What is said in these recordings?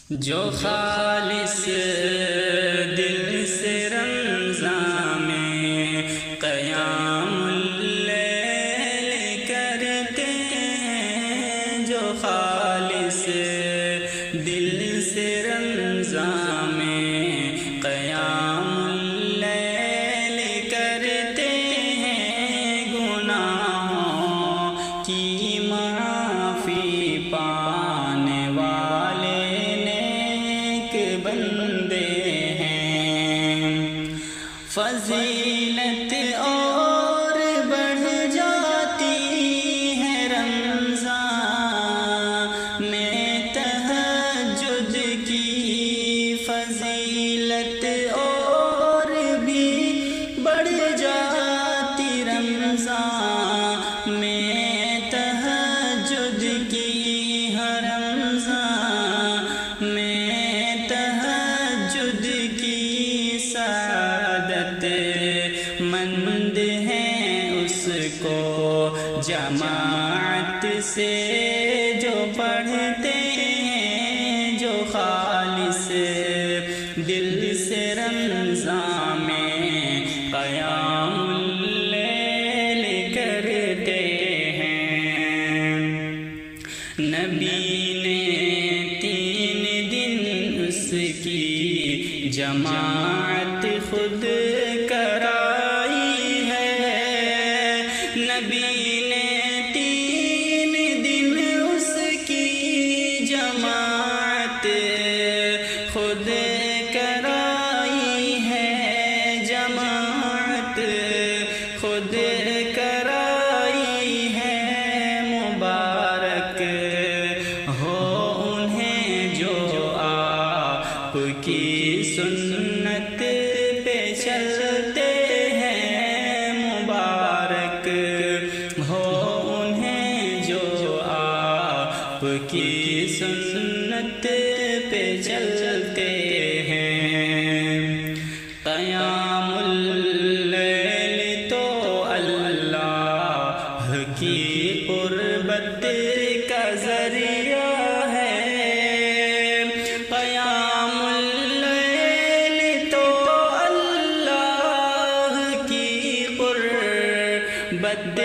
جو خالص دل سے رمضان میں قیام اللیل کرتے ہیں، جو خالص دل سے رمضان میں قیام اللیل کرتے ہیں، گناہوں کی معافی پانے والے بندے ہیں۔ فضیلت اور بڑھ جاتی ہے رمضان میں تہجد کی، فضیلت اور بھی بڑھ جاتی رمضان میں تہجد کی، ہر رمضان میں سعادت مند ہیں اس کو جماعت سے جو پڑھتے ہیں، جو خالص دل سے رمضان میں قیام اللیل کرتے ہیں۔ نبی نے 3 دن اس کی جماعت خود کرائی ہے، نبی نے 3 دن اس کی جماعت خود کرائی ہے، جماعت خود کرائی ہے۔ مبارک ہو انہیں جو آپ کی سنت پہ چلتے ہیں، مبارک ہو انہیں جو آپ کی سنت پہ چلتے ہیں۔ قیام اللیل تو اللہ کی قربت کا ذریعہ ہے، قیام اللیل تو اللہ کی قربت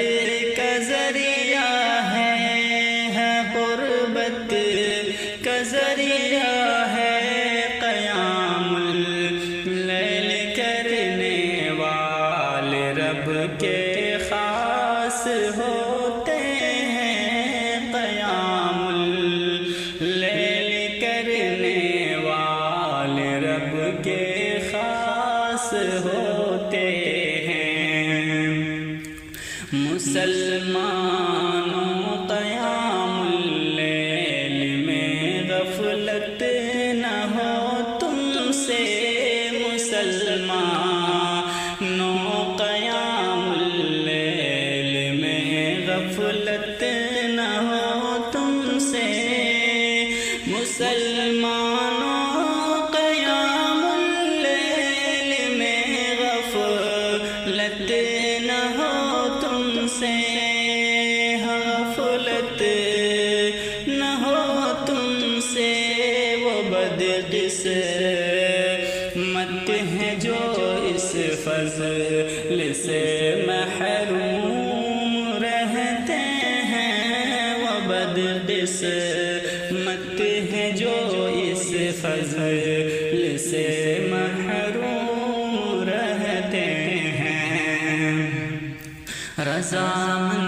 کا ذریعہ ہے، قربت کا ذریعہ ہے۔ قیام اللیل کرنے والے رب کے خاص ہوتے ہیں، قیام اللیل کرنے والے رب کے خاص ہوتے ہیں۔ مسلمانوں قیام اللیل میں غفلت نہ ہو تم سے، مسلمانوں قیام اللیل میں غفلت نہ ہو تم سے، مسلمانوں قیام اللیل میں غفلت نہ ہو تم سے، غفلت نہ ہو تم سے۔ وہ بدقسمت ہیں جو اس فضل سے محروم رہتے ہیں، وہ بدقسمت ہیں جو اس فضل سے محروم رہتے ہیں۔ رضامند